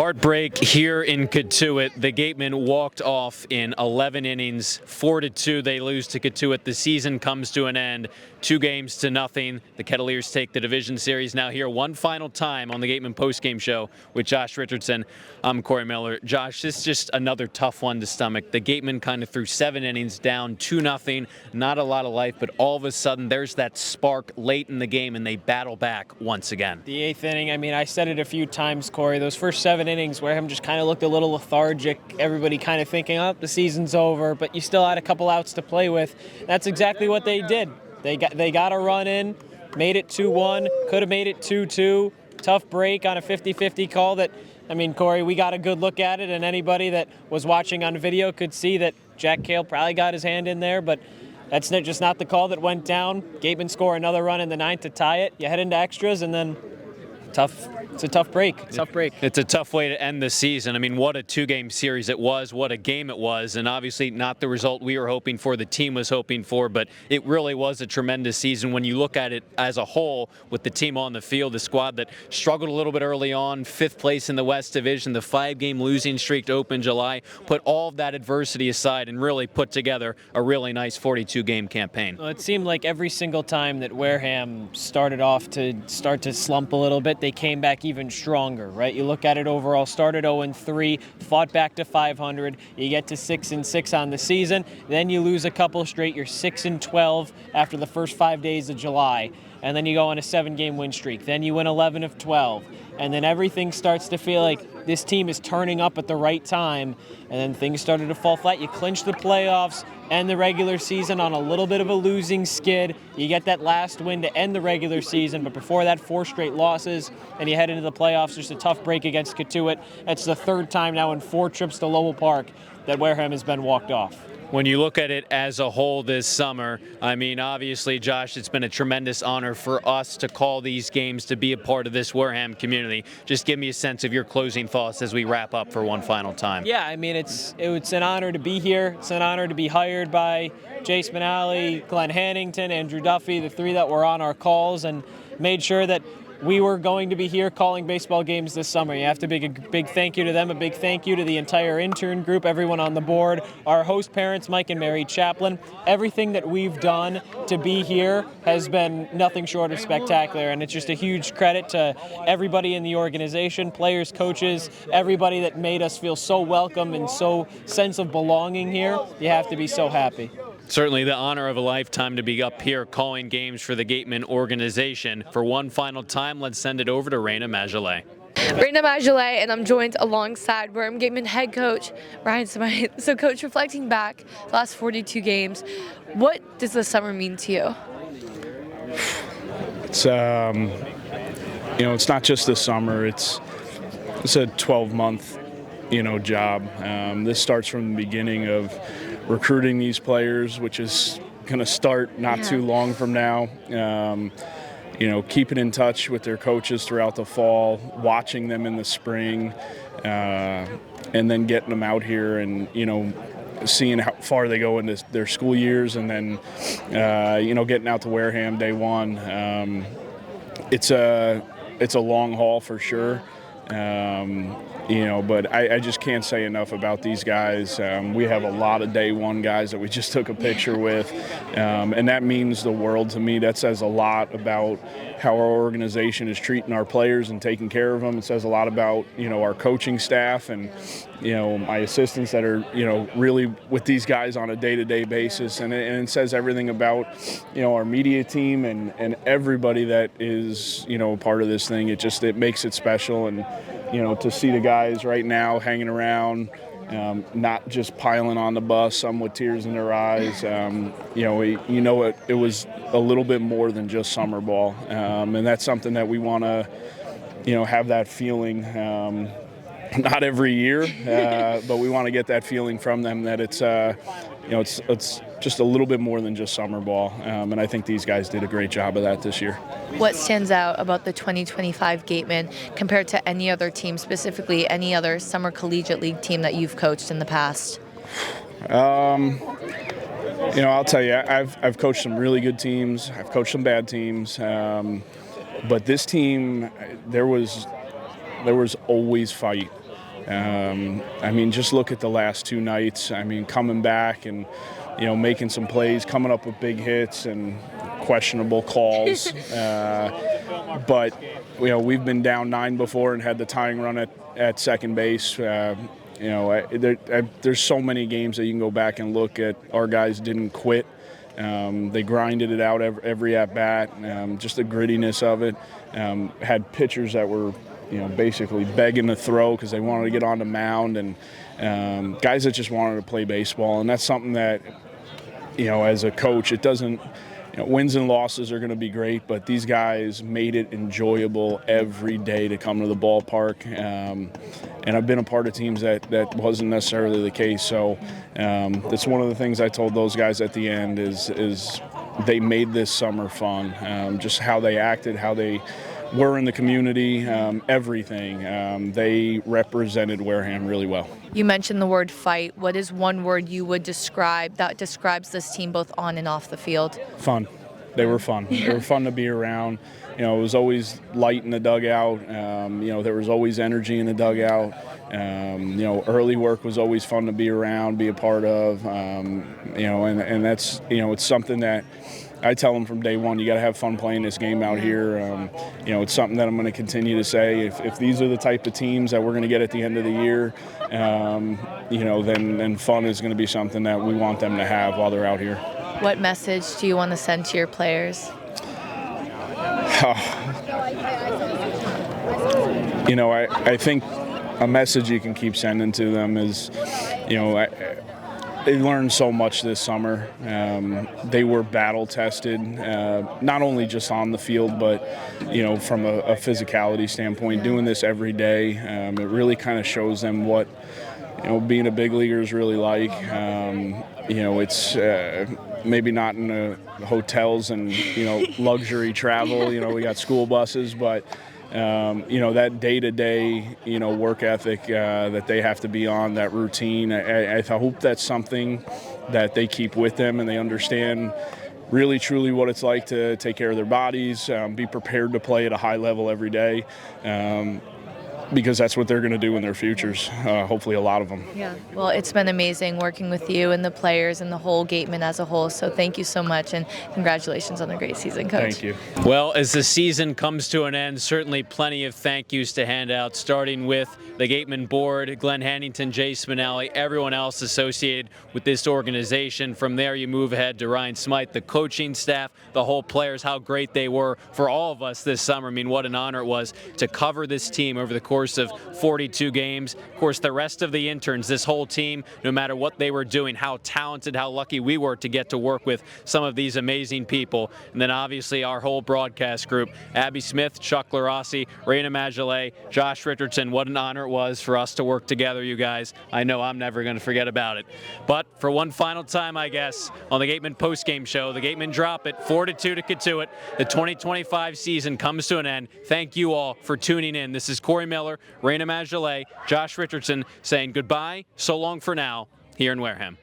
Heartbreak here in Cotuit. The Gatemen walked off in 11 innings, 4-2. They lose to Cotuit. The season comes to an end, 2-0. The Kettleers take the division series. Now here one final time on the Gatemen postgame show with Josh Richardson. I'm Cory Miller. Josh, this is just another tough one to stomach. The Gatemen kind of threw 7 innings down 2-0. Not a lot of life, but all of a sudden there's that spark late in the game and they battle back once again. The 8th inning, I mean, I said it a few times, Cory. Those first 7 innings, Wareham just kind of looked a little lethargic. Everybody kind of thinking, oh, the season's over, but you still had a couple outs to play with. That's exactly what they did. They got a run in, made it 2-1, could have made it 2-2. Tough break on a 50-50 call that, I mean, Cory, we got a good look at it, and anybody that was watching on video could see that Jack Cale probably got his hand in there, but that's just not the call that went down. Gatemen score another run in the 9th to tie it. You head into extras, and then it's a tough break. It's a tough way to end the season. I mean, what a 2-game series it was, what a game it was, and obviously not the result we were hoping for, the team was hoping for, but it really was a tremendous season when you look at it as a whole with the team on the field, the squad that struggled a little bit early on, 5th place in the West Division, the 5-game losing streak to open July, put all of that adversity aside and really put together a really nice 42-game campaign. Well, it seemed like every single time that Wareham started to slump a little bit, they came back even stronger, right? You look at it overall, started 0-3, fought back to 500, you get to 6-6 on the season, then you lose a couple straight, you're 6-12 after the first 5 days of July, and then you go on a 7-game win streak, then you win 11 of 12, and then everything starts to feel like this team is turning up at the right time, and then things started to fall flat. You clinch the playoffs and the regular season on a little bit of a losing skid. You get that last win to end the regular season, but before that, 4 straight losses, and you head into the playoffs. Just a tough break against Cotuit. It's the 3rd time now in 4 trips to Lowell Park that Wareham has been walked off. When you look at it as a whole this summer, I mean, obviously, Josh, it's been a tremendous honor for us to call these games, to be a part of this Wareham community. Just give me a sense of your closing thoughts as we wrap up for one final time. Yeah, I mean, it's an honor to be here. It's an honor to be hired by Jace Manali, Glenn Hannington, Andrew Duffy, the 3 that were on our calls, and made sure that we were going to be here calling baseball games this summer. You have to give a big thank you to them, a big thank you to the entire intern group, everyone on the board, our host parents, Mike and Mary Chaplin. Everything that we've done to be here has been nothing short of spectacular, and it's just a huge credit to everybody in the organization, players, coaches, everybody that made us feel so welcome and so sense of belonging here. You have to be so happy. Certainly the honor of a lifetime to be up here calling games for the Gatemen organization. For one final time, let's send it over to Rayna Maggelet. Rayna Maggelet, and I'm joined alongside Wareham Gatemen head coach Ryan Smythe. So, Coach, reflecting back the last 42 games, what does the summer mean to you? It's it's not just the summer. It's a 12-month job. This starts from the beginning of recruiting these players, which is going to start not too long from now. Keeping in touch with their coaches throughout the fall, watching them in the spring, and then getting them out here and, seeing how far they go into their school years, and then, getting out to Wareham day one. It's a long haul for sure. But I just can't say enough about these guys. We have a lot of day one guys that we just took a picture with, and that means the world to me. That says a lot about how our organization is treating our players and taking care of them. It says a lot about, our coaching staff and, my assistants that are, really with these guys on a day-to-day basis. And it says everything about, our media team and everybody that is, part of this thing. It makes it special. And, to see the guys right now hanging around, not just piling on the bus, some with tears in their eyes. It was a little bit more than just summer ball, and that's something that we want to, have that feeling. Not every year, but we want to get that feeling from them that it's just a little bit more than just summer ball, and I think these guys did a great job of that this year. What stands out about the 2025 Gatemen compared to any other team, specifically any other summer collegiate league team that you've coached in the past? I'll tell you, I've coached some really good teams. I've coached some bad teams, but this team, there was always fight. I mean, just look at the last 2 nights. I mean, coming back and, making some plays, coming up with big hits and questionable calls. But, we've been down 9 before and had the tying run at second base. There's so many games that you can go back and look at. Our guys didn't quit. They grinded it out every at-bat, just the grittiness of it. Had pitchers that were, basically begging to throw because they wanted to get on the mound, and guys that just wanted to play baseball. And that's something that, as a coach, it doesn't – wins and losses are going to be great, but these guys made it enjoyable every day to come to the ballpark. And I've been a part of teams that wasn't necessarily the case. So that's one of the things I told those guys at the end is they made this summer fun. Just how they acted, how they were in the community, everything. They represented Wareham really well. You mentioned the word fight. What is one word you would describe that describes this team both on and off the field? Fun. They were fun. They were fun to be around. It was always light in the dugout. There was always energy in the dugout. Early work was always fun to be around, be a part of. And that's, it's something that I tell them from day one, you got to have fun playing this game out here. It's something that I'm going to continue to say. If these are the type of teams that we're going to get at the end of the year, then fun is going to be something that we want them to have while they're out here. What message do you want to send to your players? I think a message you can keep sending to them is, they learned so much this summer. They were battle tested, not only just on the field, but from a physicality standpoint. Doing this every day, it really kind of shows them what being a big leaguer is really like. It's maybe not in the hotels and luxury travel. We got school buses, but that day-to-day, work ethic that they have to be on, that routine, I hope that's something that they keep with them and they understand really, truly what it's like to take care of their bodies, be prepared to play at a high level every day, because that's what they're going to do in their futures, hopefully a lot of them. Yeah, well, it's been amazing working with you and the players and the whole Gatemen as a whole, so thank you so much, and congratulations on a great season, Coach. Thank you. Well, as the season comes to an end, certainly plenty of thank yous to hand out, starting with the Gatemen board, Glenn Hannington, Jay Spinelli, everyone else associated with this organization. From there, you move ahead to Ryan Smythe, the coaching staff, the whole players, how great they were for all of us this summer. I mean, what an honor it was to cover this team over the course of 42 games. Of course, the rest of the interns, this whole team, no matter what they were doing, how talented, how lucky we were to get to work with some of these amazing people. And then obviously our whole broadcast group, Abby Smith, Chuck Luarasi, Rayna Maggelet, Josh Richardson. What an honor it was for us to work together, you guys. I know I'm never going to forget about it. But for one final time, I guess, on the Gatemen postgame show, the Gatemen drop it 4-2 to Cotuit. The 2025 season comes to an end. Thank you all for tuning in. This is Cory Miller, Rayna Maggelet, Josh Richardson saying goodbye, so long for now, here in Wareham.